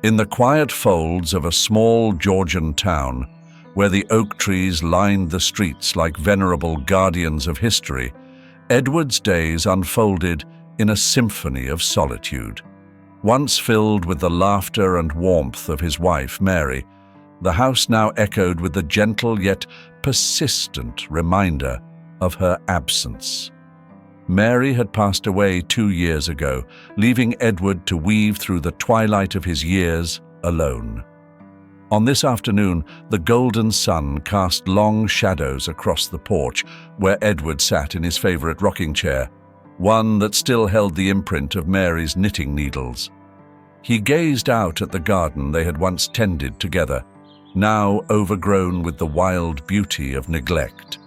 In the quiet folds of a small Georgian town, where the oak trees lined the streets like venerable guardians of history, Edward's days unfolded in a symphony of solitude. Once filled with the laughter and warmth of his wife, Mary, the house now echoed with the gentle yet persistent reminder of her absence. Mary had passed away 2 years ago, leaving Edward to weave through the twilight of his years alone. On this afternoon, the golden sun cast long shadows across the porch where Edward sat in his favorite rocking chair, one that still held the imprint of Mary's knitting needles. He gazed out at the garden they had once tended together, now overgrown with the wild beauty of neglect.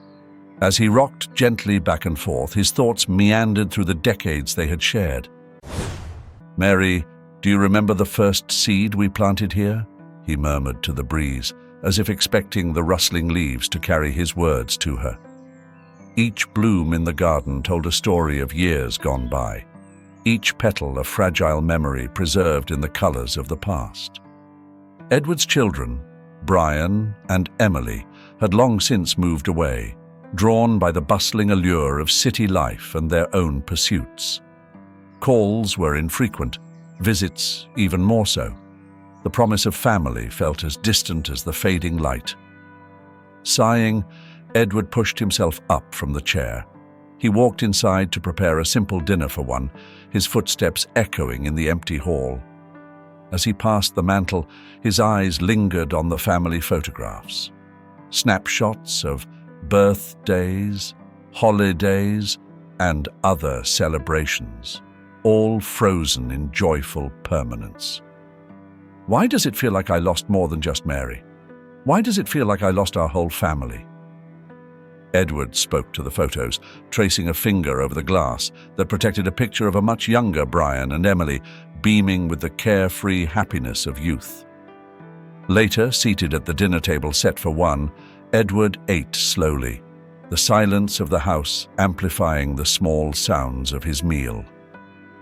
As he rocked gently back and forth, his thoughts meandered through the decades they had shared. "Mary, do you remember the first seed we planted here?" he murmured to the breeze, as if expecting the rustling leaves to carry his words to her. Each bloom in the garden told a story of years gone by, each petal a fragile memory preserved in the colors of the past. Edward's children, Brian and Emily, had long since moved away, drawn by the bustling allure of city life and their own pursuits. Calls were infrequent, visits even more so. The promise of family felt as distant as the fading light. Sighing, Edward pushed himself up from the chair. He walked inside to prepare a simple dinner for one, his footsteps echoing in the empty hall. As he passed the mantel, his eyes lingered on the family photographs. Snapshots of birthdays, holidays, and other celebrations, all frozen in joyful permanence. Why does it feel like I lost more than just Mary? Why does it feel like I lost our whole family? Edward spoke to the photos, tracing a finger over the glass that protected a picture of a much younger Brian and Emily, beaming with the carefree happiness of youth. Later, seated at the dinner table set for one, Edward ate slowly, the silence of the house amplifying the small sounds of his meal.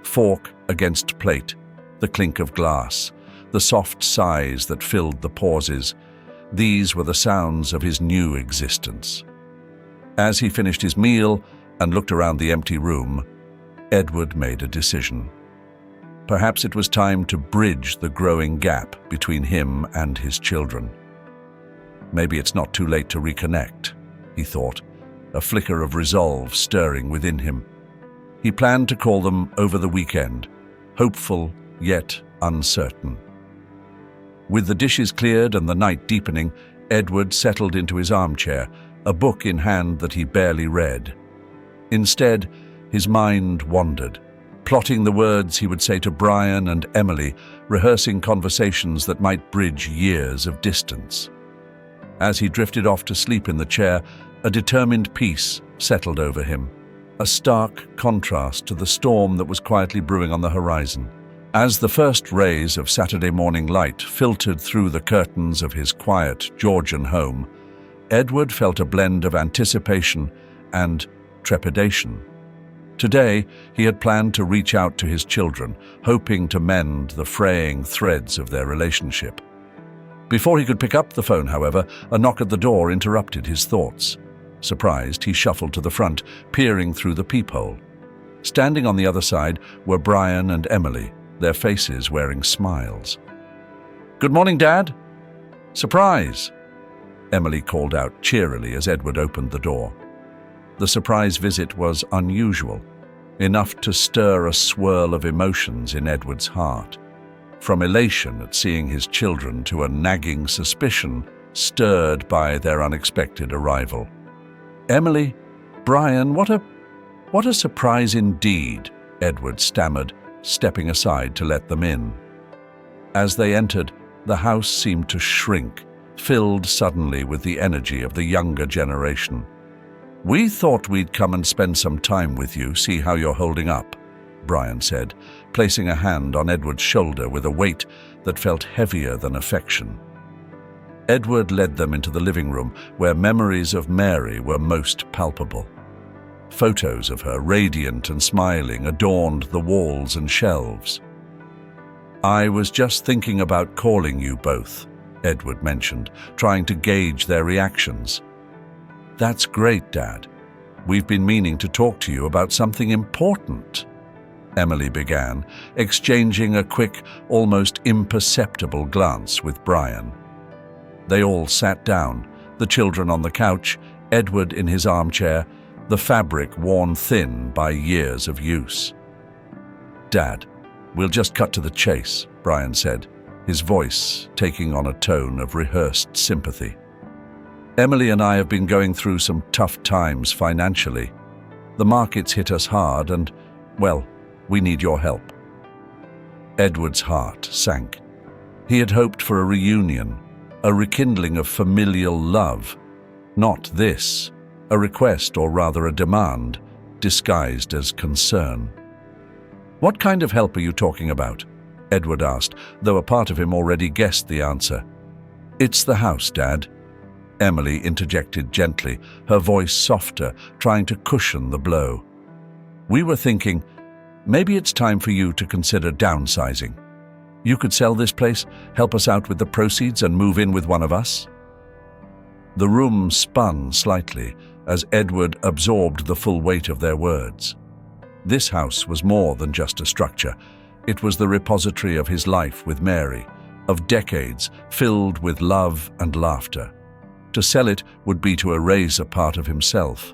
Fork against plate, the clink of glass, the soft sighs that filled the pauses, these were the sounds of his new existence. As he finished his meal and looked around the empty room, Edward made a decision. Perhaps it was time to bridge the growing gap between him and his children. Maybe it's not too late to reconnect, he thought, a flicker of resolve stirring within him. He planned to call them over the weekend, hopeful yet uncertain. With the dishes cleared and the night deepening, Edward settled into his armchair, a book in hand that he barely read. Instead, his mind wandered, plotting the words he would say to Brian and Emily, rehearsing conversations that might bridge years of distance. As he drifted off to sleep in the chair, a determined peace settled over him, a stark contrast to the storm that was quietly brewing on the horizon. As the first rays of Saturday morning light filtered through the curtains of his quiet Georgian home, Edward felt a blend of anticipation and trepidation. Today, he had planned to reach out to his children, hoping to mend the fraying threads of their relationship. Before he could pick up the phone, however, a knock at the door interrupted his thoughts. Surprised, he shuffled to the front, peering through the peephole. Standing on the other side were Brian and Emily, their faces wearing smiles. "Good morning, Dad." "Surprise!" Emily called out cheerily as Edward opened the door. The surprise visit was unusual, enough to stir a swirl of emotions in Edward's heart. From elation at seeing his children to a nagging suspicion stirred by their unexpected arrival. "Emily, Brian, what a surprise indeed," Edward stammered, stepping aside to let them in. As they entered, the house seemed to shrink, filled suddenly with the energy of the younger generation. "We thought we'd come and spend some time with you, see how you're holding up," Brian said, placing a hand on Edward's shoulder with a weight that felt heavier than affection. Edward led them into the living room, where memories of Mary were most palpable. Photos of her, radiant and smiling, adorned the walls and shelves. "I was just thinking about calling you both," Edward mentioned, trying to gauge their reactions. "That's great, Dad. We've been meaning to talk to you about something important," Emily began, exchanging a quick, almost imperceptible glance with Brian. They all sat down, the children on the couch, Edward in his armchair, the fabric worn thin by years of use. "Dad, we'll just cut to the chase," Brian said, his voice taking on a tone of rehearsed sympathy. "Emily and I have been going through some tough times financially. The markets hit us hard and, well, we need your help." Edward's heart sank. He had hoped for a reunion, a rekindling of familial love. Not this, a request or rather a demand, disguised as concern. "What kind of help are you talking about?" Edward asked, though a part of him already guessed the answer. "It's the house, Dad," Emily interjected gently, her voice softer, trying to cushion the blow. "We were thinking, maybe it's time for you to consider downsizing. You could sell this place, help us out with the proceeds, and move in with one of us." The room spun slightly as Edward absorbed the full weight of their words. This house was more than just a structure. It was the repository of his life with Mary, of decades filled with love and laughter. To sell it would be to erase a part of himself,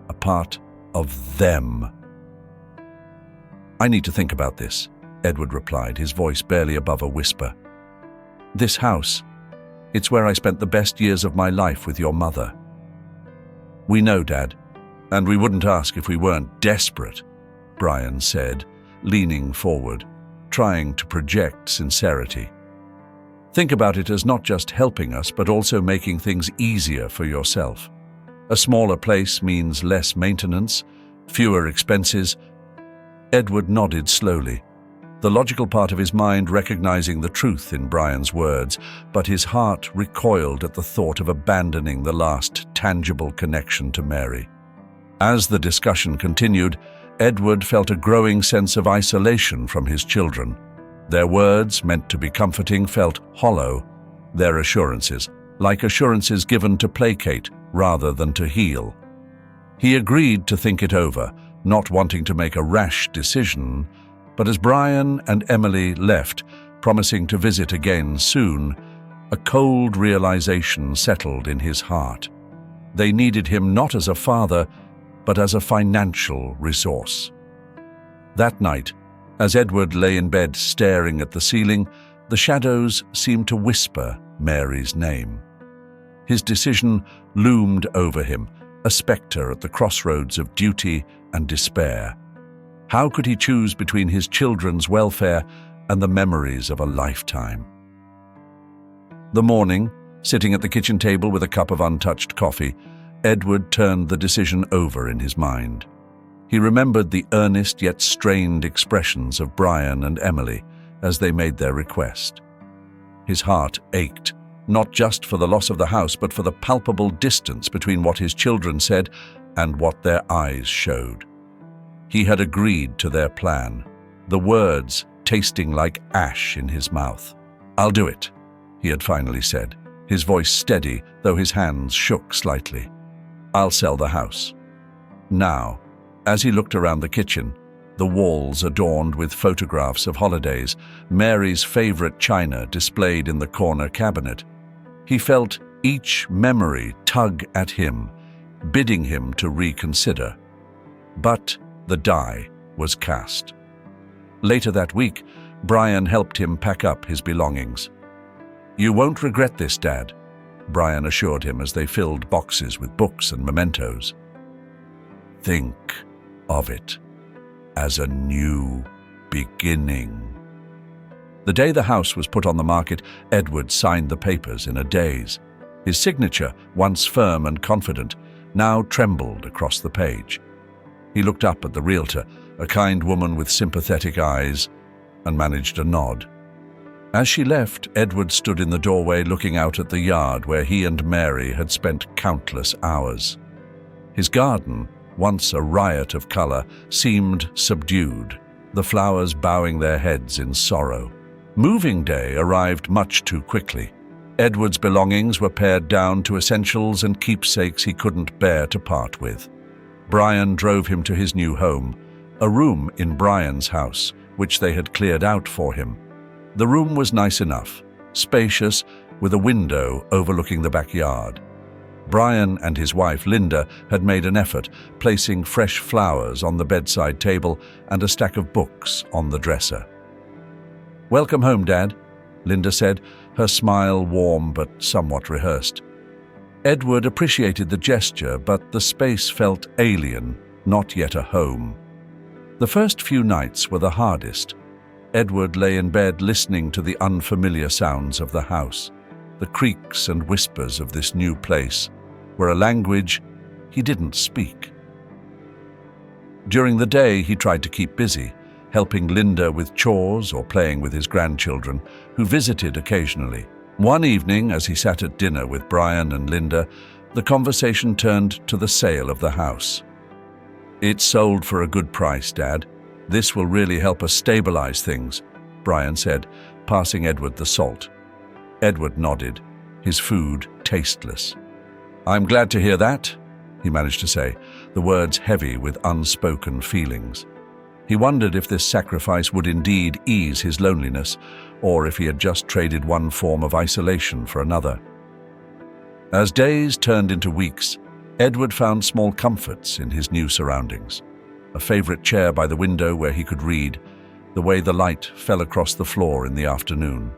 a part of them. "I need to think about this," Edward replied, his voice barely above a whisper. "This house, it's where I spent the best years of my life with your mother." "We know, Dad, and we wouldn't ask if we weren't desperate," Brian said, leaning forward, trying to project sincerity. "Think about it as not just helping us, but also making things easier for yourself. A smaller place means less maintenance, fewer expenses." Edward nodded slowly, the logical part of his mind recognizing the truth in Brian's words, but his heart recoiled at the thought of abandoning the last tangible connection to Mary. As the discussion continued, Edward felt a growing sense of isolation from his children. Their words, meant to be comforting, felt hollow, their assurances, like assurances given to placate rather than to heal. He agreed to think it over, not wanting to make a rash decision, but as Brian and Emily left, promising to visit again soon, a cold realization settled in his heart. They needed him not as a father, but as a financial resource. That night, as Edward lay in bed staring at the ceiling, the shadows seemed to whisper Mary's name. His decision loomed over him, a spectre at the crossroads of duty and despair. How could he choose between his children's welfare and the memories of a lifetime? The morning, sitting at the kitchen table with a cup of untouched coffee, Edward turned the decision over in his mind. He remembered the earnest yet strained expressions of Brian and Emily as they made their request. His heart ached, not just for the loss of the house, but for the palpable distance between what his children said and what their eyes showed. He had agreed to their plan, the words tasting like ash in his mouth. "I'll do it," he had finally said, his voice steady, though his hands shook slightly. "I'll sell the house." Now, as he looked around the kitchen, the walls adorned with photographs of holidays, Mary's favorite china displayed in the corner cabinet, he felt each memory tug at him, bidding him to reconsider. But the die was cast. Later that week, Brian helped him pack up his belongings. "You won't regret this, Dad," Brian assured him as they filled boxes with books and mementos. "Think of it as a new beginning." The day the house was put on the market, Edward signed the papers in a daze. His signature, once firm and confident, now trembled across the page. He looked up at the realtor, a kind woman with sympathetic eyes, and managed a nod. As she left, Edward stood in the doorway looking out at the yard where he and Mary had spent countless hours. His garden, once a riot of color, seemed subdued, the flowers bowing their heads in sorrow. Moving day arrived much too quickly. Edward's belongings were pared down to essentials and keepsakes he couldn't bear to part with. Brian drove him to his new home, a room in Brian's house, which they had cleared out for him. The room was nice enough, spacious, with a window overlooking the backyard. Brian and his wife, Linda, had made an effort, placing fresh flowers on the bedside table and a stack of books on the dresser. "Welcome home, Dad," Linda said, her smile warm but somewhat rehearsed. Edward appreciated the gesture, but the space felt alien, not yet a home. The first few nights were the hardest. Edward lay in bed listening to the unfamiliar sounds of the house, the creaks and whispers of this new place, where a language he didn't speak. During the day, he tried to keep busy, helping Linda with chores or playing with his grandchildren, who visited occasionally. One evening, as he sat at dinner with Brian and Linda, the conversation turned to the sale of the house. "It's sold for a good price, Dad. This will really help us stabilize things," Brian said, passing Edward the salt. Edward nodded, his food tasteless. "I'm glad to hear that," he managed to say, the words heavy with unspoken feelings. He wondered if this sacrifice would indeed ease his loneliness, or if he had just traded one form of isolation for another. As days turned into weeks, Edward found small comforts in his new surroundings. A favorite chair by the window where he could read, the way the light fell across the floor in the afternoon.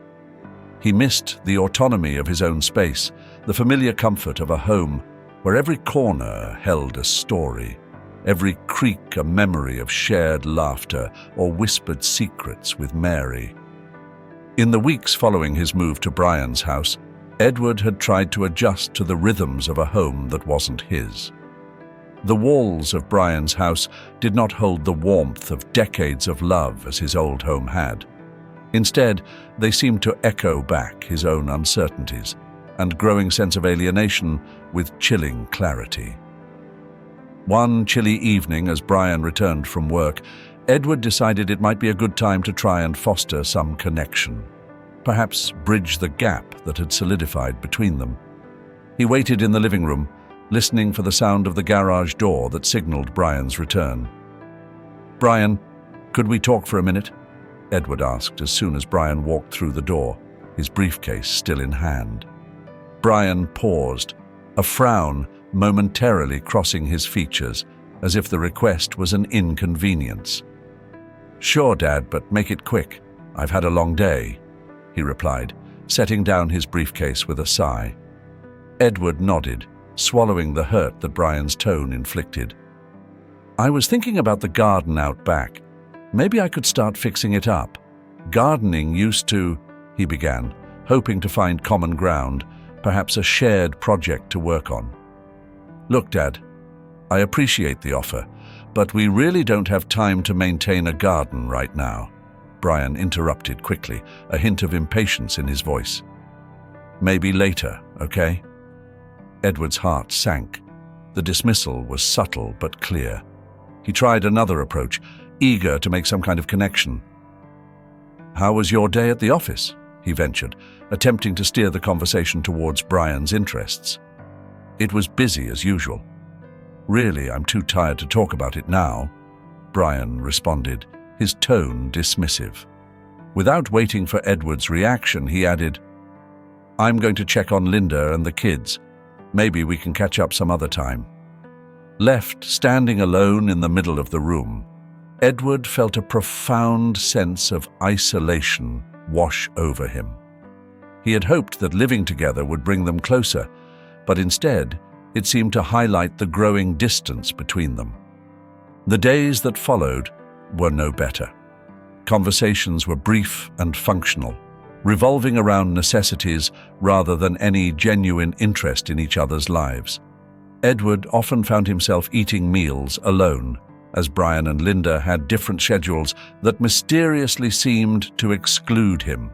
He missed the autonomy of his own space, the familiar comfort of a home where every corner held a story, every creak a memory of shared laughter or whispered secrets with Mary. In the weeks following his move to Brian's house, Edward had tried to adjust to the rhythms of a home that wasn't his. The walls of Brian's house did not hold the warmth of decades of love as his old home had. Instead, they seemed to echo back his own uncertainties and growing sense of alienation with chilling clarity. One chilly evening, as Brian returned from work, Edward decided it might be a good time to try and foster some connection, perhaps bridge the gap that had solidified between them. He waited in the living room, listening for the sound of the garage door that signaled Brian's return. "Brian, could we talk for a minute?" Edward asked as soon as Brian walked through the door, his briefcase still in hand. Brian paused, a frown momentarily crossing his features, as if the request was an inconvenience. "Sure, Dad, but make it quick. I've had a long day," he replied, setting down his briefcase with a sigh. Edward nodded, swallowing the hurt that Brian's tone inflicted. "I was thinking about the garden out back. Maybe I could start fixing it up. Gardening used to," he began, hoping to find common ground, perhaps a shared project to work on. "Look, Dad, I appreciate the offer, but we really don't have time to maintain a garden right now," Brian interrupted quickly, a hint of impatience in his voice. "Maybe later, okay?" Edward's heart sank. The dismissal was subtle but clear. He tried another approach, eager to make some kind of connection. "How was your day at the office?" he ventured, attempting to steer the conversation towards Brian's interests. "It was busy as usual." "Really, I'm too tired to talk about it now," Brian responded, his tone dismissive. Without waiting for Edward's reaction, he added, "I'm going to check on Linda and the kids. Maybe we can catch up some other time." Left standing alone in the middle of the room, Edward felt a profound sense of isolation wash over him. He had hoped that living together would bring them closer, but instead, it seemed to highlight the growing distance between them. The days that followed were no better. Conversations were brief and functional, revolving around necessities rather than any genuine interest in each other's lives. Edward often found himself eating meals alone, as Brian and Linda had different schedules that mysteriously seemed to exclude him.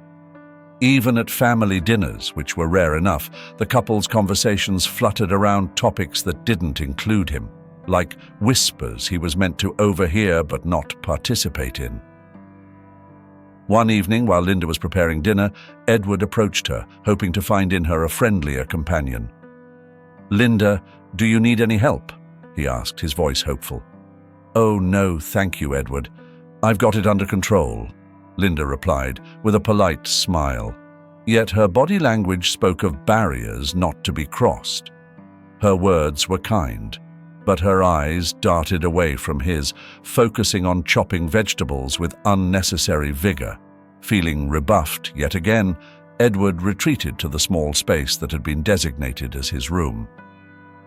Even at family dinners, which were rare enough, the couple's conversations fluttered around topics that didn't include him, like whispers he was meant to overhear but not participate in. One evening, while Linda was preparing dinner, Edward approached her, hoping to find in her a friendlier companion. "Linda, do you need any help?" he asked, his voice hopeful. "Oh, no, thank you, Edward. I've got it under control," Linda replied, with a polite smile. Yet her body language spoke of barriers not to be crossed. Her words were kind, but her eyes darted away from his, focusing on chopping vegetables with unnecessary vigor. Feeling rebuffed yet again, Edward retreated to the small space that had been designated as his room.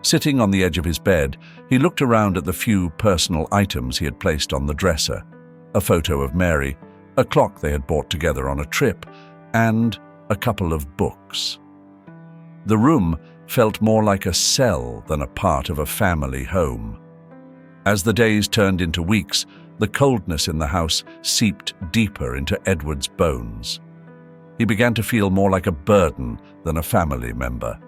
Sitting on the edge of his bed, he looked around at the few personal items he had placed on the dresser: a photo of Mary, a clock they had bought together on a trip, and a couple of books. The room felt more like a cell than a part of a family home. As the days turned into weeks, the coldness in the house seeped deeper into Edward's bones. He began to feel more like a burden than a family member.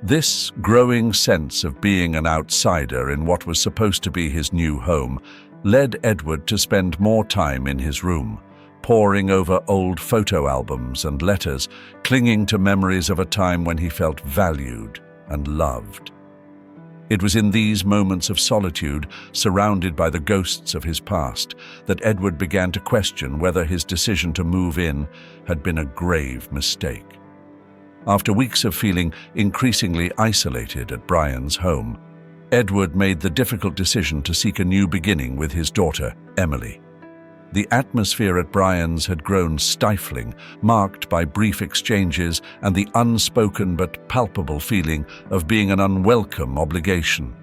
This growing sense of being an outsider in what was supposed to be his new home led Edward to spend more time in his room, poring over old photo albums and letters, clinging to memories of a time when he felt valued and loved. It was in these moments of solitude, surrounded by the ghosts of his past, that Edward began to question whether his decision to move in had been a grave mistake. After weeks of feeling increasingly isolated at Brian's home, Edward made the difficult decision to seek a new beginning with his daughter, Emily. The atmosphere at Brian's had grown stifling, marked by brief exchanges and the unspoken but palpable feeling of being an unwelcome obligation.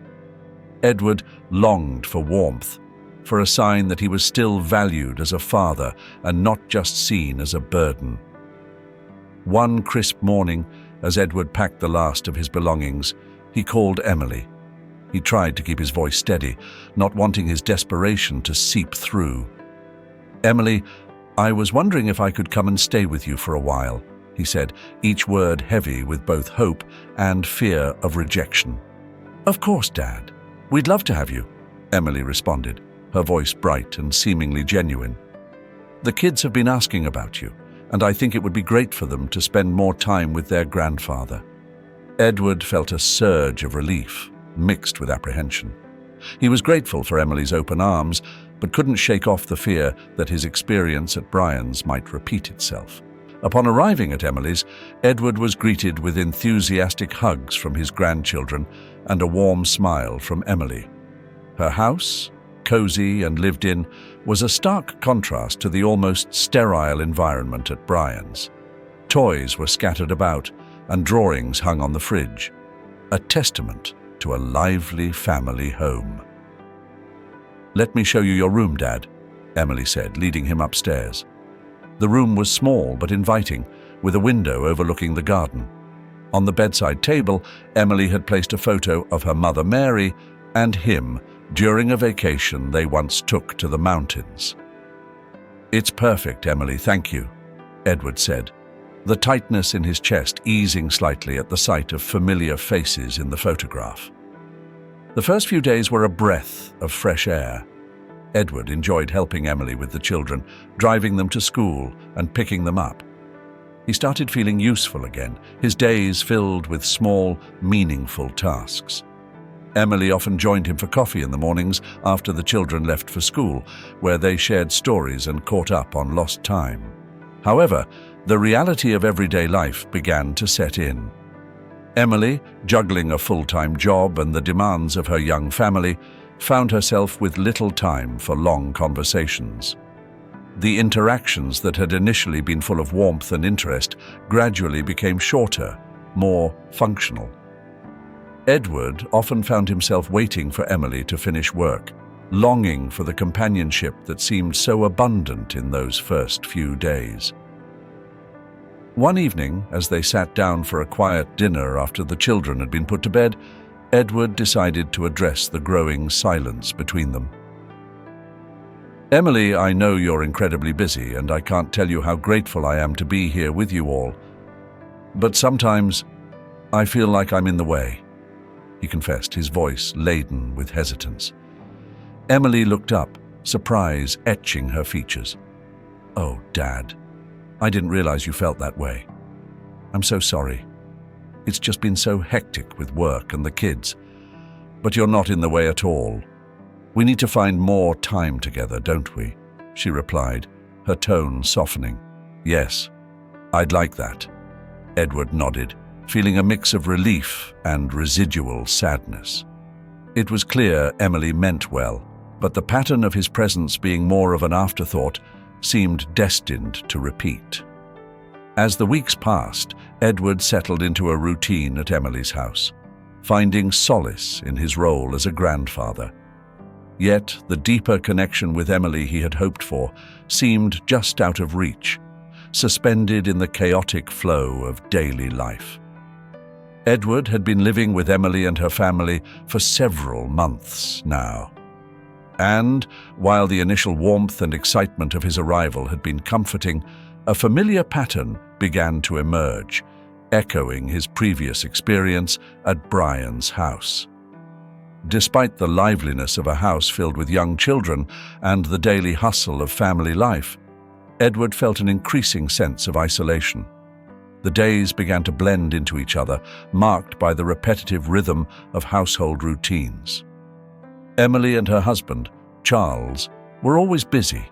Edward longed for warmth, for a sign that he was still valued as a father and not just seen as a burden. One crisp morning, as Edward packed the last of his belongings, he called Emily. He tried to keep his voice steady, not wanting his desperation to seep through. "Emily, I was wondering if I could come and stay with you for a while," he said, each word heavy with both hope and fear of rejection. "Of course, Dad. We'd love to have you," Emily responded, her voice bright and seemingly genuine. "The kids have been asking about you, and I think it would be great for them to spend more time with their grandfather." Edward felt a surge of relief, mixed with apprehension. He was grateful for Emily's open arms, but couldn't shake off the fear that his experience at Brian's might repeat itself. Upon arriving at Emily's, Edward was greeted with enthusiastic hugs from his grandchildren and a warm smile from Emily. Her house, cozy and lived in, was a stark contrast to the almost sterile environment at Brian's. Toys were scattered about, and drawings hung on the fridge, a testament to a lively family home. "Let me show you your room, Dad," Emily said, leading him upstairs. The room was small but inviting, with a window overlooking the garden. On the bedside table, Emily had placed a photo of her mother Mary and him during a vacation they once took to the mountains. "It's perfect, Emily, thank you," Edward said, the tightness in his chest easing slightly at the sight of familiar faces in the photograph. The first few days were a breath of fresh air. Edward enjoyed helping Emily with the children, driving them to school and picking them up. He started feeling useful again, his days filled with small, meaningful tasks. Emily often joined him for coffee in the mornings after the children left for school, where they shared stories and caught up on lost time. However, the reality of everyday life began to set in. Emily, juggling a full-time job and the demands of her young family, found herself with little time for long conversations. The interactions that had initially been full of warmth and interest gradually became shorter, more functional. Edward often found himself waiting for Emily to finish work, longing for the companionship that seemed so abundant in those first few days. One evening, as they sat down for a quiet dinner after the children had been put to bed, Edward decided to address the growing silence between them. "Emily, I know you're incredibly busy, and I can't tell you how grateful I am to be here with you all. But sometimes I feel like I'm in the way," he confessed, his voice laden with hesitance. Emily looked up, surprise etching her features. "Oh, Dad, I didn't realize you felt that way. I'm so sorry. It's just been so hectic with work and the kids. But you're not in the way at all. We need to find more time together, don't we?" she replied, her tone softening. "Yes, I'd like that." Edward nodded, feeling a mix of relief and residual sadness. It was clear Emily meant well, but the pattern of his presence being more of an afterthought seemed destined to repeat. As the weeks passed, Edward settled into a routine at Emily's house, finding solace in his role as a grandfather. Yet the deeper connection with Emily he had hoped for seemed just out of reach, suspended in the chaotic flow of daily life. Edward had been living with Emily and her family for several months now. And, while the initial warmth and excitement of his arrival had been comforting, a familiar pattern began to emerge, echoing his previous experience at Brian's house. Despite the liveliness of a house filled with young children and the daily hustle of family life, Edward felt an increasing sense of isolation. The days began to blend into each other, marked by the repetitive rhythm of household routines. Emily and her husband, Charles, were always busy,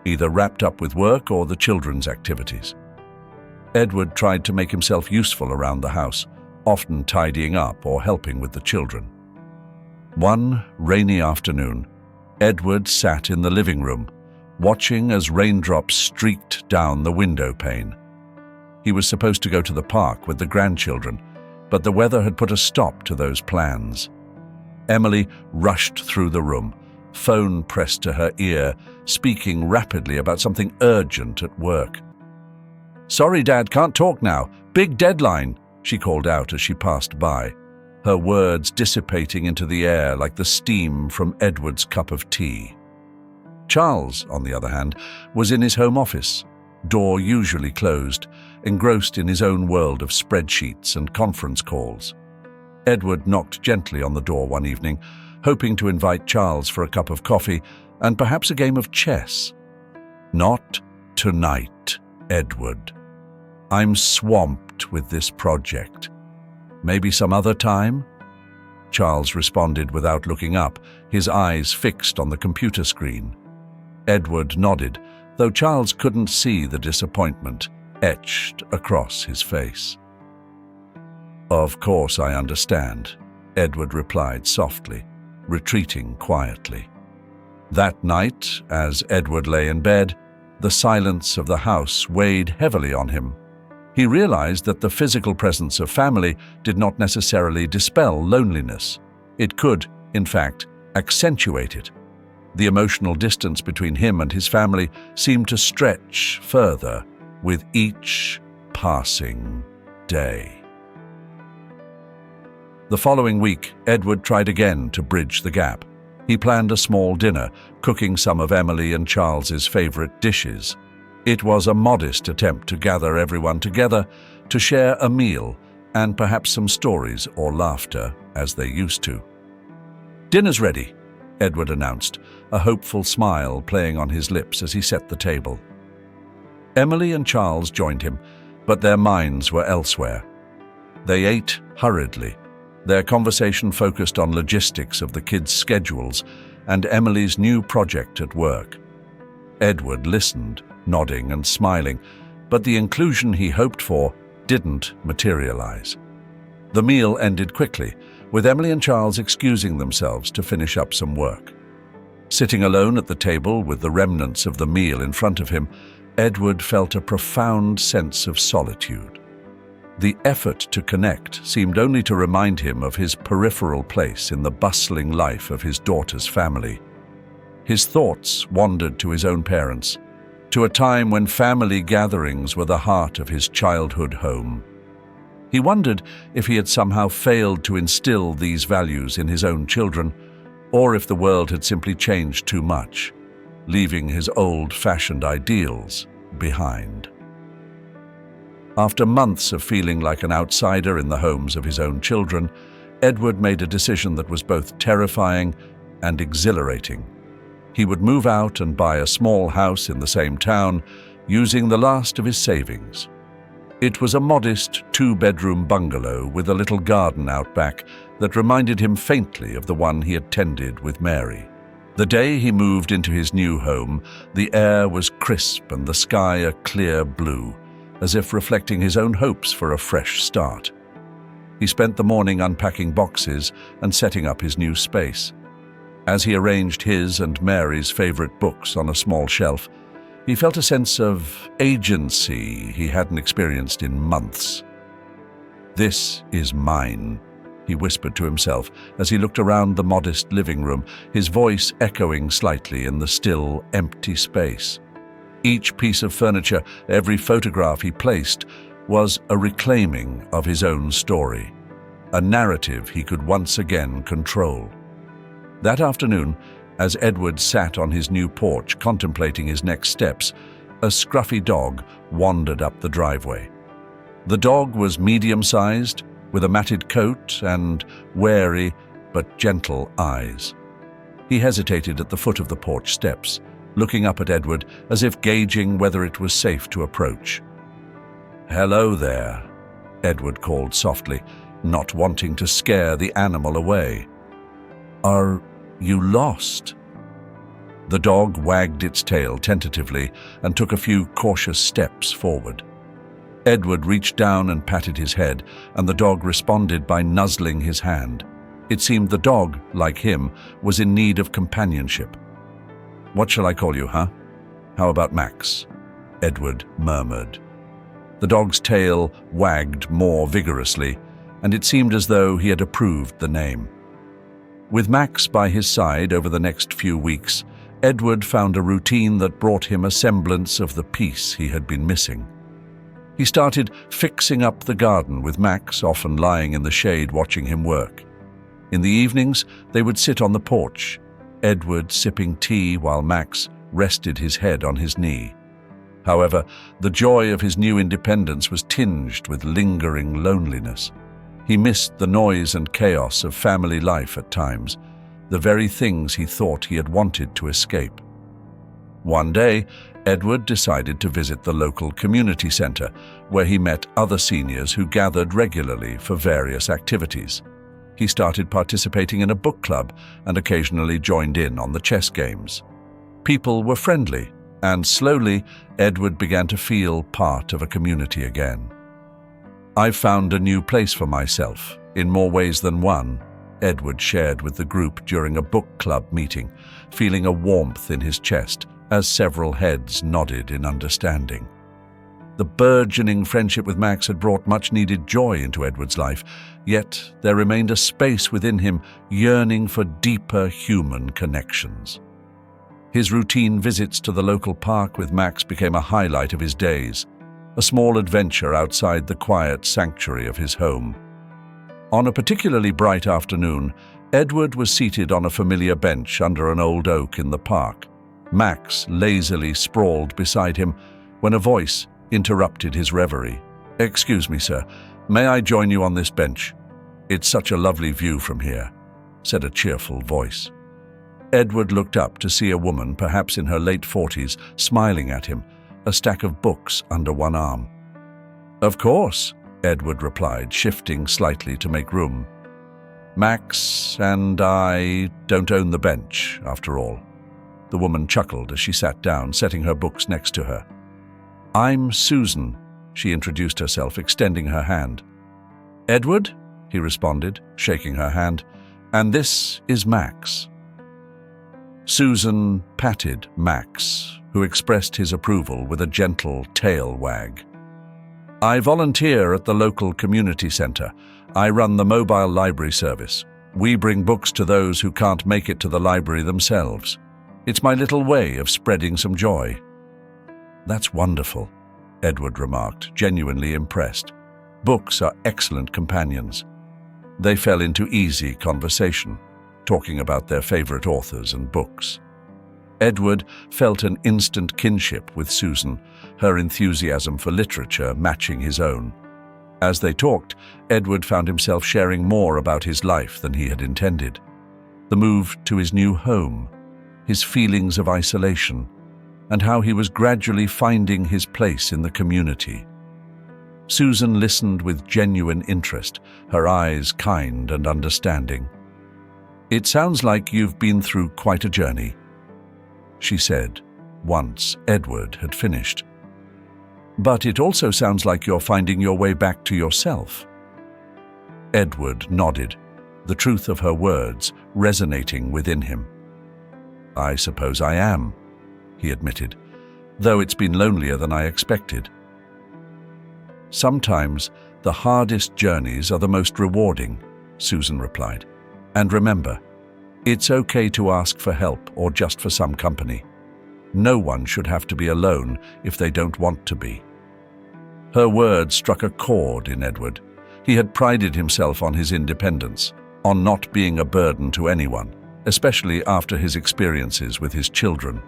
either wrapped up with work or the children's activities. Edward tried to make himself useful around the house, often tidying up or helping with the children. One rainy afternoon, Edward sat in the living room, watching as raindrops streaked down the window pane. He was supposed to go to the park with the grandchildren, but the weather had put a stop to those plans. Emily rushed through the room, phone pressed to her ear, speaking rapidly about something urgent at work. "Sorry, Dad, can't talk now. Big deadline," she called out as she passed by, her words dissipating into the air like the steam from Edward's cup of tea. Charles, on the other hand, was in his home office, door usually closed, engrossed in his own world of spreadsheets and conference calls. Edward knocked gently on the door one evening, hoping to invite Charles for a cup of coffee and perhaps a game of chess. "Not tonight, Edward. I'm swamped with this project. Maybe some other time?" Charles responded without looking up, his eyes fixed on the computer screen. Edward nodded, though Charles couldn't see the disappointment etched across his face. "Of course I understand," Edward replied softly, retreating quietly. That night, as Edward lay in bed, the silence of the house weighed heavily on him. He realized that the physical presence of family did not necessarily dispel loneliness. It could, in fact, accentuate it. The emotional distance between him and his family seemed to stretch further with each passing day. The following week, Edward tried again to bridge the gap. He planned a small dinner, cooking some of Emily and Charles's favorite dishes. It was a modest attempt to gather everyone together, to share a meal, and perhaps some stories or laughter, as they used to. "Dinner's ready," Edward announced, a hopeful smile playing on his lips as he set the table. Emily and Charles joined him, but their minds were elsewhere. They ate hurriedly, their conversation focused on logistics of the kids' schedules and Emily's new project at work. Edward listened, nodding and smiling, but the inclusion he hoped for didn't materialize. The meal ended quickly, with Emily and Charles excusing themselves to finish up some work. Sitting alone at the table with the remnants of the meal in front of him, Edward felt a profound sense of solitude. The effort to connect seemed only to remind him of his peripheral place in the bustling life of his daughter's family. His thoughts wandered to his own parents, to a time when family gatherings were the heart of his childhood home. He wondered if he had somehow failed to instill these values in his own children, or if the world had simply changed too much, leaving his old-fashioned ideals behind. After months of feeling like an outsider in the homes of his own children, Edward made a decision that was both terrifying and exhilarating. He would move out and buy a small house in the same town, using the last of his savings. It was a modest two-bedroom bungalow with a little garden out back that reminded him faintly of the one he had tended with Mary. The day he moved into his new home, the air was crisp and the sky a clear blue, as if reflecting his own hopes for a fresh start. He spent the morning unpacking boxes and setting up his new space. As he arranged his and Mary's favorite books on a small shelf, he felt a sense of agency he hadn't experienced in months. "This is mine," he whispered to himself as he looked around the modest living room, his voice echoing slightly in the still, empty space. Each piece of furniture, every photograph he placed, was a reclaiming of his own story, a narrative he could once again control. That afternoon, as Edward sat on his new porch contemplating his next steps, a scruffy dog wandered up the driveway. The dog was medium-sized, with a matted coat and wary but gentle eyes. He hesitated at the foot of the porch steps, looking up at Edward as if gauging whether it was safe to approach. "Hello there," Edward called softly, not wanting to scare the animal away. "Are you lost?" The dog wagged its tail tentatively and took a few cautious steps forward. Edward reached down and patted his head, and the dog responded by nuzzling his hand. It seemed the dog, like him, was in need of companionship. "What shall I call you, huh? How about Max?" Edward murmured. The dog's tail wagged more vigorously, and it seemed as though he had approved the name. With Max by his side over the next few weeks, Edward found a routine that brought him a semblance of the peace he had been missing. He started fixing up the garden with Max often lying in the shade watching him work. In the evenings, they would sit on the porch, Edward sipping tea while Max rested his head on his knee. However, the joy of his new independence was tinged with lingering loneliness. He missed the noise and chaos of family life at times, the very things he thought he had wanted to escape. One day, Edward decided to visit the local community center, where he met other seniors who gathered regularly for various activities. He started participating in a book club and occasionally joined in on the chess games. People were friendly, and slowly, Edward began to feel part of a community again. "I've found a new place for myself, in more ways than one," Edward shared with the group during a book club meeting, feeling a warmth in his chest as several heads nodded in understanding. The burgeoning friendship with Max had brought much-needed joy into Edward's life, yet there remained a space within him yearning for deeper human connections. His routine visits to the local park with Max became a highlight of his days, a small adventure outside the quiet sanctuary of his home. On a particularly bright afternoon, Edward was seated on a familiar bench under an old oak in the park. Max lazily sprawled beside him when a voice interrupted his reverie. "Excuse me, sir. May I join you on this bench? It's such a lovely view from here," said a cheerful voice. Edward looked up to see a woman, perhaps in her late 40s, smiling at him, a stack of books under one arm. "Of course," Edward replied, shifting slightly to make room. "Max and I don't own the bench, after all." The woman chuckled as she sat down, setting her books next to her. "I'm Susan," she introduced herself, extending her hand. "Edward," he responded, shaking her hand, "and this is Max." Susan patted Max, who expressed his approval with a gentle tail wag. "I volunteer at the local community center. I run the mobile library service. We bring books to those who can't make it to the library themselves. It's my little way of spreading some joy." "That's wonderful," Edward remarked, genuinely impressed. Books are excellent companions. They fell into easy conversation, talking about their favorite authors and books. Edward felt an instant kinship with Susan, her enthusiasm for literature matching his own. As they talked, Edward found himself sharing more about his life than he had intended. The move to his new home, his feelings of isolation, and how he was gradually finding his place in the community. Susan listened with genuine interest, her eyes kind and understanding. "It sounds like you've been through quite a journey," she said, once Edward had finished. "But it also sounds like you're finding your way back to yourself." Edward nodded, the truth of her words resonating within him. "I suppose I am," he admitted, "though it's been lonelier than I expected." "Sometimes the hardest journeys are the most rewarding," Susan replied. "And remember, it's okay to ask for help or just for some company. No one should have to be alone if they don't want to be." Her words struck a chord in Edward. He had prided himself on his independence, on not being a burden to anyone, especially after his experiences with his children.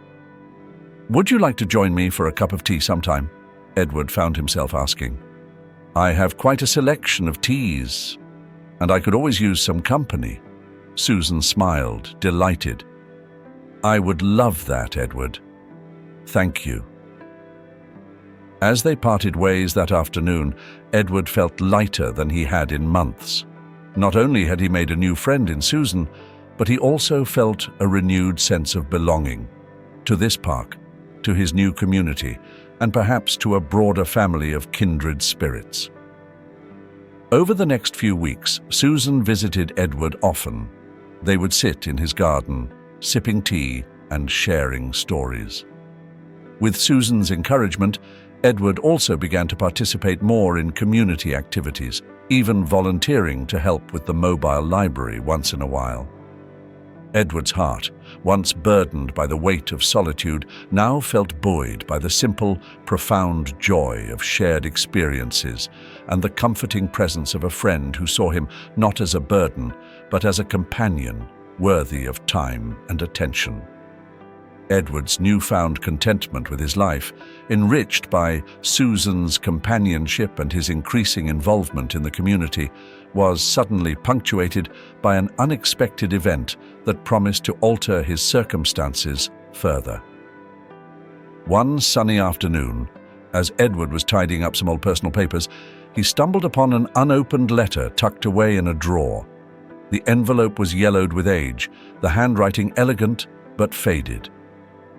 "Would you like to join me for a cup of tea sometime?" Edward found himself asking. "I have quite a selection of teas, and I could always use some company." Susan smiled, delighted. "I would love that, Edward. Thank you." As they parted ways that afternoon, Edward felt lighter than he had in months. Not only had he made a new friend in Susan, but he also felt a renewed sense of belonging to this park, to his new community, and perhaps to a broader family of kindred spirits. Over the next few weeks, Susan visited Edward often. They would sit in his garden, sipping tea and sharing stories. With Susan's encouragement, Edward also began to participate more in community activities, even volunteering to help with the mobile library once in a while. Edward's heart, once burdened by the weight of solitude, now felt buoyed by the simple, profound joy of shared experiences and the comforting presence of a friend who saw him not as a burden, but as a companion worthy of time and attention. Edward's newfound contentment with his life, enriched by Susan's companionship and his increasing involvement in the community, was suddenly punctuated by an unexpected event that promised to alter his circumstances further. One sunny afternoon, as Edward was tidying up some old personal papers, he stumbled upon an unopened letter tucked away in a drawer. The envelope was yellowed with age, the handwriting elegant but faded.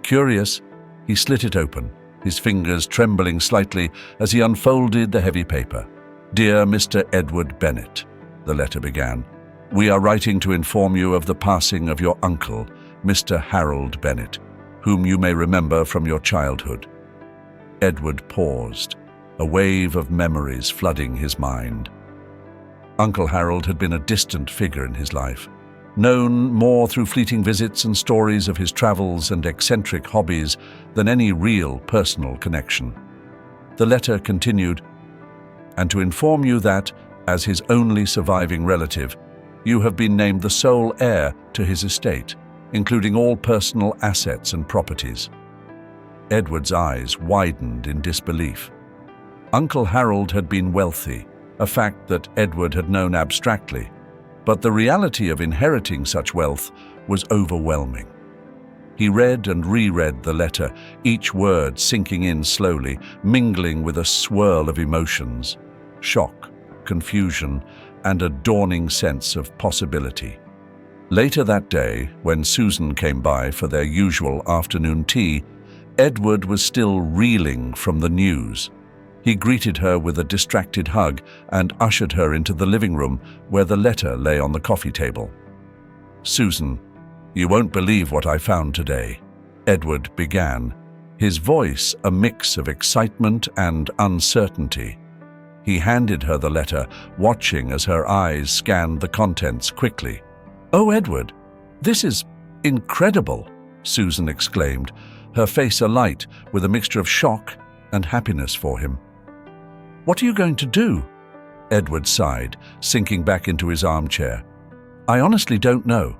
Curious, he slit it open, his fingers trembling slightly as he unfolded the heavy paper. "Dear Mr. Edward Bennet," the letter began, "we are writing to inform you of the passing of your uncle, Mr. Harold Bennet, whom you may remember from your childhood." Edward paused, a wave of memories flooding his mind. Uncle Harold had been a distant figure in his life, known more through fleeting visits and stories of his travels and eccentric hobbies than any real personal connection. The letter continued, "And to inform you that, as his only surviving relative, you have been named the sole heir to his estate, including all personal assets and properties." Edward's eyes widened in disbelief. Uncle Harold had been wealthy, a fact that Edward had known abstractly, but the reality of inheriting such wealth was overwhelming. He read and reread the letter, each word sinking in slowly, mingling with a swirl of emotions: shock, confusion, and a dawning sense of possibility. Later that day, when Susan came by for their usual afternoon tea, Edward was still reeling from the news. He greeted her with a distracted hug and ushered her into the living room where the letter lay on the coffee table. "Susan, you won't believe what I found today," Edward began, his voice a mix of excitement and uncertainty. He handed her the letter, watching as her eyes scanned the contents quickly. "Oh, Edward, this is incredible," Susan exclaimed, her face alight with a mixture of shock and happiness for him. "What are you going to do?" Edward sighed, sinking back into his armchair. "I honestly don't know.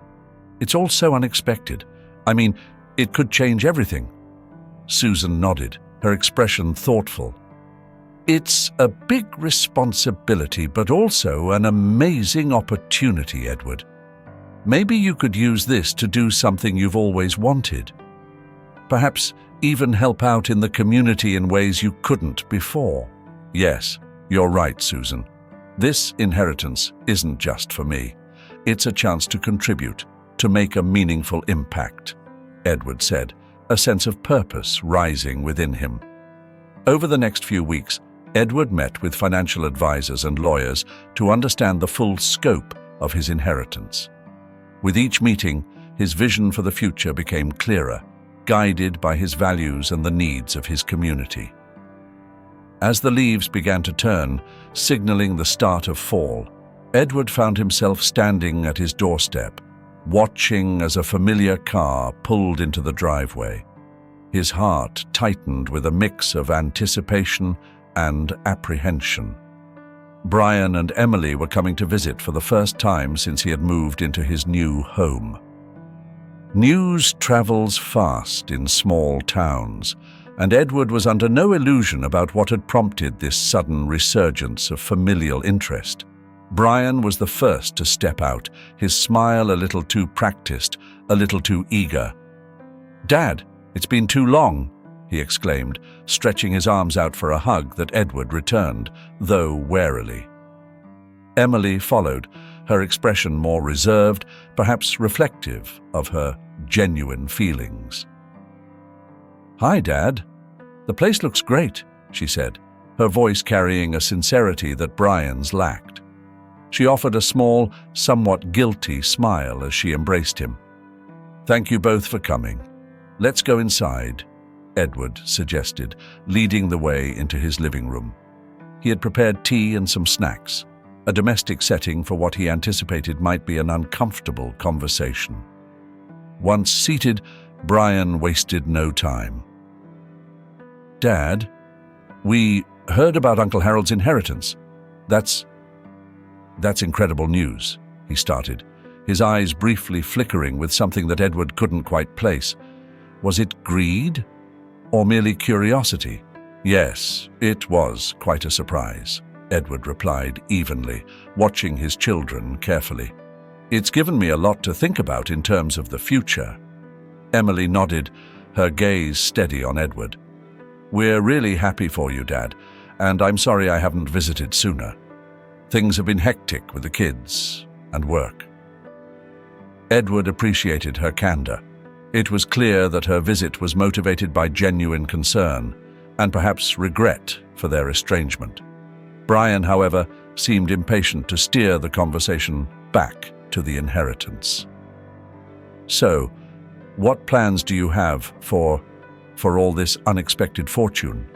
It's all so unexpected. I mean, it could change everything." Susan nodded, her expression thoughtful. "It's a big responsibility, but also an amazing opportunity, Edward. Maybe you could use this to do something you've always wanted." Perhaps even help out in the community in ways you couldn't before. Yes, you're right, Susan. This inheritance isn't just for me. It's a chance to contribute, to make a meaningful impact, Edward said, a sense of purpose rising within him. Over the next few weeks, Edward met with financial advisors and lawyers to understand the full scope of his inheritance. With each meeting, his vision for the future became clearer, guided by his values and the needs of his community. As the leaves began to turn, signaling the start of fall, Edward found himself standing at his doorstep, watching as a familiar car pulled into the driveway. His heart tightened with a mix of anticipation and apprehension. Brian and Emily were coming to visit for the first time since he had moved into his new home. News travels fast in small towns, and Edward was under no illusion about what had prompted this sudden resurgence of familial interest. Brian was the first to step out, his smile a little too practiced, a little too eager. "Dad, it's been too long," he exclaimed, stretching his arms out for a hug that Edward returned, though warily. Emily followed, her expression more reserved, perhaps reflective of her genuine feelings. "Hi, Dad. The place looks great," she said, her voice carrying a sincerity that Brian's lacked. She offered a small, somewhat guilty smile as she embraced him. "Thank you both for coming. Let's go inside," Edward suggested, leading the way into his living room. He had prepared tea and some snacks, a domestic setting for what he anticipated might be an uncomfortable conversation. Once seated, Brian wasted no time. "Dad, we heard about Uncle Harold's inheritance. That's incredible news," he started, his eyes briefly flickering with something that Edward couldn't quite place. Was it greed or merely curiosity? "Yes, it was quite a surprise," Edward replied evenly, watching his children carefully. "It's given me a lot to think about in terms of the future." Emily nodded, her gaze steady on Edward. "We're really happy for you, Dad, and I'm sorry I haven't visited sooner. Things have been hectic with the kids and work." Edward appreciated her candor. It was clear that her visit was motivated by genuine concern and perhaps regret for their estrangement. Brian, however, seemed impatient to steer the conversation back to the inheritance. "So, what plans do you have for all this unexpected fortune?"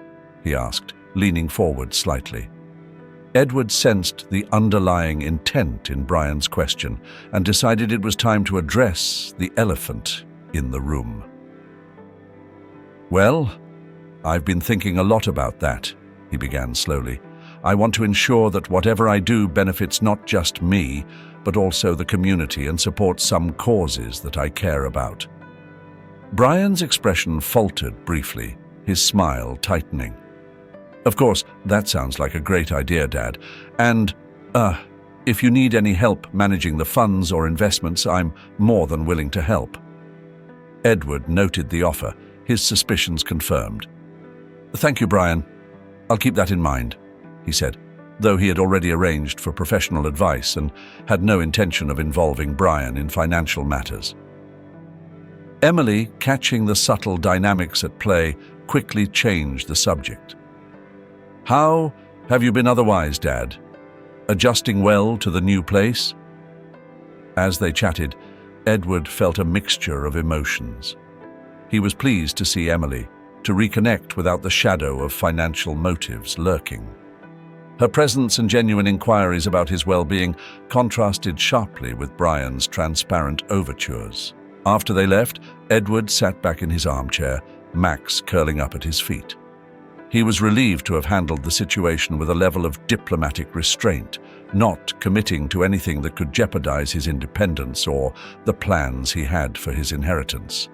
he asked, leaning forward slightly. Edward sensed the underlying intent in Brian's question and decided it was time to address the elephant in the room. "Well, I've been thinking a lot about that," he began slowly. "I want to ensure that whatever I do benefits not just me, but also the community and supports some causes that I care about." Brian's expression faltered briefly, his smile tightening. "Of course, that sounds like a great idea, Dad. And, if you need any help managing the funds or investments, I'm more than willing to help." Edward noted the offer, his suspicions confirmed. "Thank you, Brian. I'll keep that in mind," he said, though he had already arranged for professional advice and had no intention of involving Brian in financial matters. Emily, catching the subtle dynamics at play, quickly changed the subject. "How have you been otherwise, Dad? Adjusting well to the new place?" As they chatted, Edward felt a mixture of emotions. He was pleased to see Emily, to reconnect without the shadow of financial motives lurking. Her presence and genuine inquiries about his well-being contrasted sharply with Brian's transparent overtures. After they left, Edward sat back in his armchair, Max curling up at his feet. He was relieved to have handled the situation with a level of diplomatic restraint, not committing to anything that could jeopardize his independence or the plans he had for his inheritance.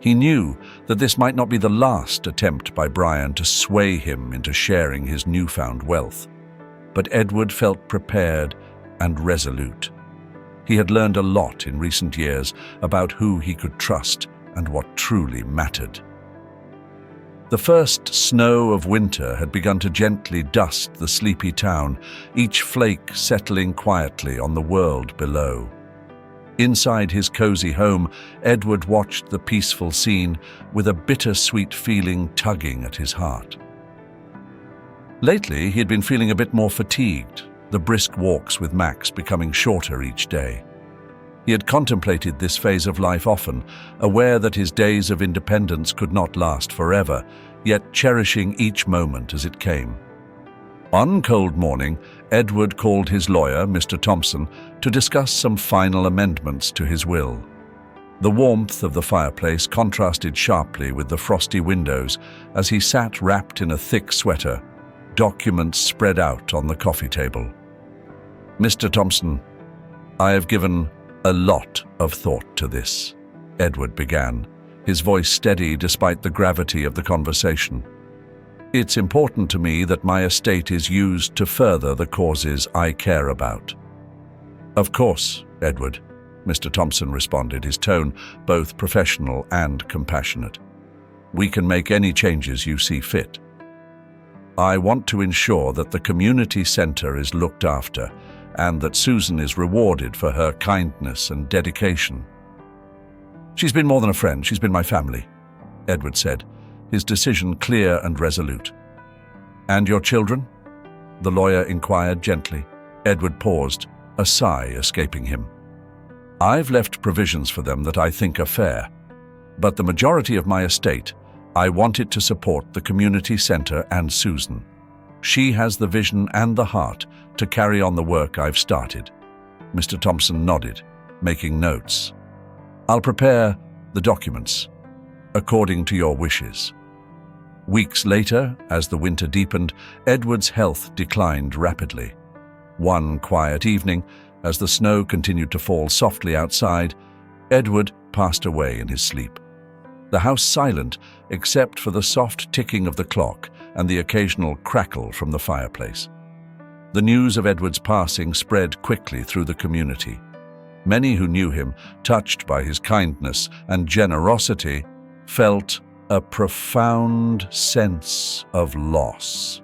He knew that this might not be the last attempt by Brian to sway him into sharing his newfound wealth, but Edward felt prepared and resolute. He had learned a lot in recent years about who he could trust and what truly mattered. The first snow of winter had begun to gently dust the sleepy town, each flake settling quietly on the world below. Inside his cozy home, Edward watched the peaceful scene with a bittersweet feeling tugging at his heart. Lately, he had been feeling a bit more fatigued, the brisk walks with Max becoming shorter each day. He had contemplated this phase of life often, aware that his days of independence could not last forever, yet cherishing each moment as it came. One cold morning, Edward called his lawyer, Mr. Thompson, to discuss some final amendments to his will. The warmth of the fireplace contrasted sharply with the frosty windows as he sat wrapped in a thick sweater, documents spread out on the coffee table. "Mr. Thompson, I have given a lot of thought to this," Edward began, his voice steady despite the gravity of the conversation. "It's important to me that my estate is used to further the causes I care about." "Of course, Edward," Mr. Thompson responded, his tone both professional and compassionate. "We can make any changes you see fit. I want to ensure that the community center is looked after and that Susan is rewarded for her kindness and dedication." "She's been more than a friend, she's been my family," Edward said, his decision clear and resolute. "And your children?" the lawyer inquired gently. Edward paused, a sigh escaping him. "I've left provisions for them that I think are fair, but the majority of my estate, I want it to support the community center and Susan. She has the vision and the heart to carry on the work I've started." Mr. Thompson nodded, making notes. "I'll prepare the documents according to your wishes." Weeks later, as the winter deepened, Edward's health declined rapidly. One quiet evening, as the snow continued to fall softly outside, Edward passed away in his sleep. The house silent except for the soft ticking of the clock and the occasional crackle from the fireplace. The news of Edward's passing spread quickly through the community. Many who knew him, touched by his kindness and generosity, felt a profound sense of loss.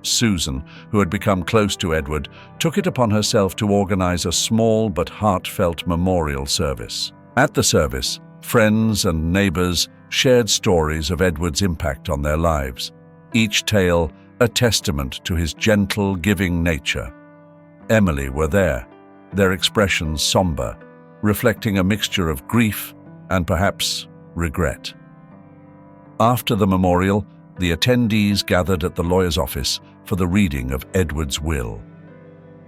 Susan, who had become close to Edward, took it upon herself to organize a small but heartfelt memorial service. At the service, friends and neighbors shared stories of Edward's impact on their lives, each tale a testament to his gentle, giving nature. Emily were there, their expressions somber, reflecting a mixture of grief and perhaps regret. After the memorial, the attendees gathered at the lawyer's office for the reading of Edward's will.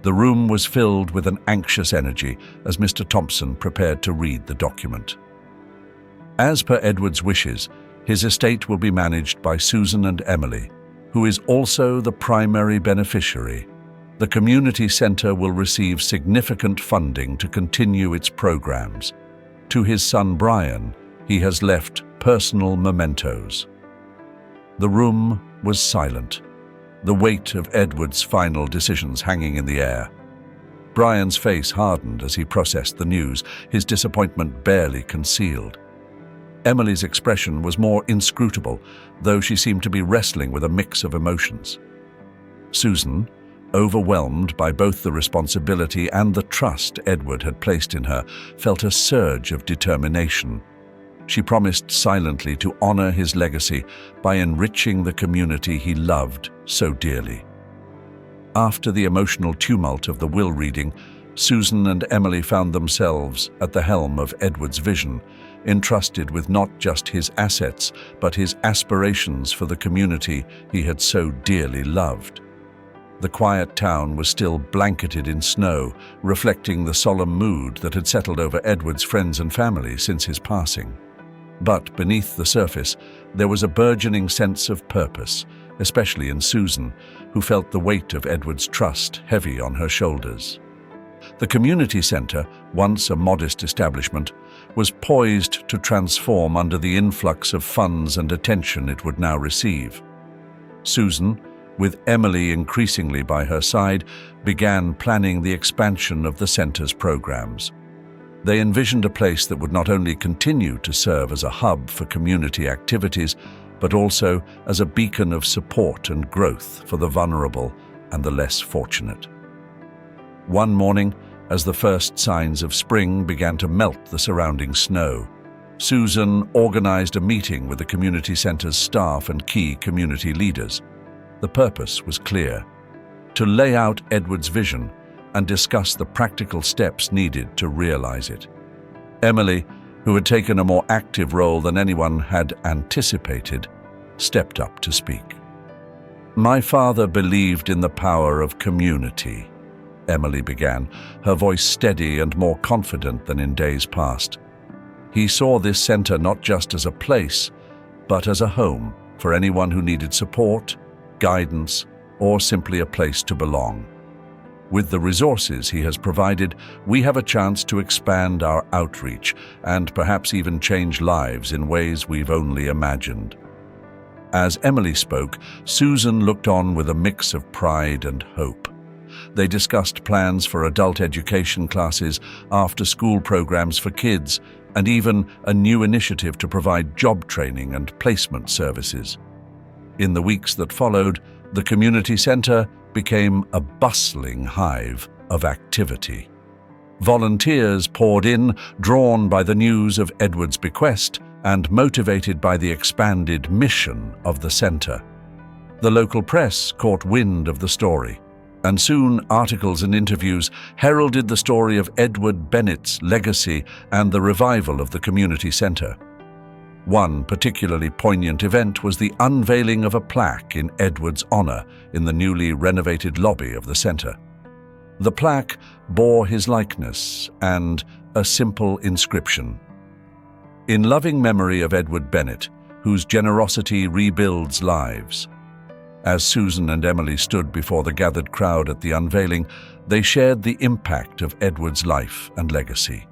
The room was filled with an anxious energy as Mr. Thompson prepared to read the document. As per Edward's wishes, his estate will be managed by Susan and Emily, who is also the primary beneficiary. The community center will receive significant funding to continue its programs. To his son Brian, he has left personal mementos. The room was silent, the weight of Edward's final decisions hanging in the air. Brian's face hardened as he processed the news, his disappointment barely concealed. Emily's expression was more inscrutable, though she seemed to be wrestling with a mix of emotions. Susan, overwhelmed by both the responsibility and the trust Edward had placed in her, felt a surge of determination. She promised silently to honor his legacy by enriching the community he loved so dearly. After the emotional tumult of the will reading, Susan and Emily found themselves at the helm of Edward's vision, entrusted with not just his assets, but his aspirations for the community he had so dearly loved. The quiet town was still blanketed in snow, reflecting the solemn mood that had settled over Edward's friends and family since his passing. But beneath the surface, there was a burgeoning sense of purpose, especially in Susan, who felt the weight of Edward's trust heavy on her shoulders. The community center, once a modest establishment, was poised to transform under the influx of funds and attention it would now receive. Susan, with Emily increasingly by her side, began planning the expansion of the center's programs. They envisioned a place that would not only continue to serve as a hub for community activities, but also as a beacon of support and growth for the vulnerable and the less fortunate. One morning, as the first signs of spring began to melt the surrounding snow, Susan organized a meeting with the community center's staff and key community leaders. The purpose was clear: to lay out Edward's vision and discuss the practical steps needed to realize it. Emily, who had taken a more active role than anyone had anticipated, stepped up to speak. "My father believed in the power of community," Emily began, her voice steady and more confident than in days past. "He saw this center not just as a place, but as a home for anyone who needed support, guidance, or simply a place to belong. With the resources he has provided, we have a chance to expand our outreach and perhaps even change lives in ways we've only imagined." As Emily spoke, Susan looked on with a mix of pride and hope. They discussed plans for adult education classes, after-school programs for kids, and even a new initiative to provide job training and placement services. In the weeks that followed, the community center became a bustling hive of activity. Volunteers poured in, drawn by the news of Edward's bequest and motivated by the expanded mission of the center. The local press caught wind of the story, and soon articles and interviews heralded the story of Edward Bennett's legacy and the revival of the community center. One particularly poignant event was the unveiling of a plaque in Edward's honor in the newly renovated lobby of the center. The plaque bore his likeness and a simple inscription: "In loving memory of Edward Bennett, whose generosity rebuilds lives." As Susan and Emily stood before the gathered crowd at the unveiling, they shared the impact of Edward's life and legacy.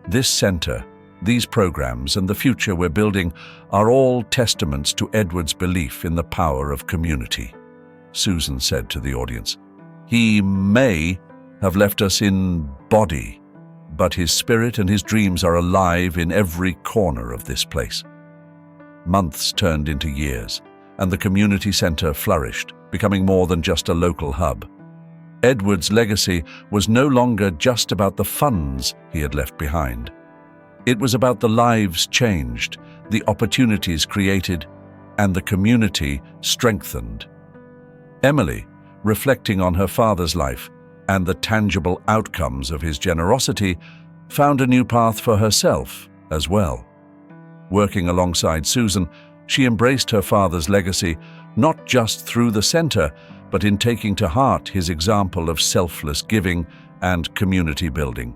"This center, these programs, and the future we're building are all testaments to Edward's belief in the power of community," Susan said to the audience. "He may have left us in body, but his spirit and his dreams are alive in every corner of this place." Months turned into years, and the community center flourished, becoming more than just a local hub. Edward's legacy was no longer just about the funds he had left behind. It was about the lives changed, the opportunities created, and the community strengthened. Emily, reflecting on her father's life and the tangible outcomes of his generosity, found a new path for herself as well. Working alongside Susan, she embraced her father's legacy, not just through the center, but in taking to heart his example of selfless giving and community building.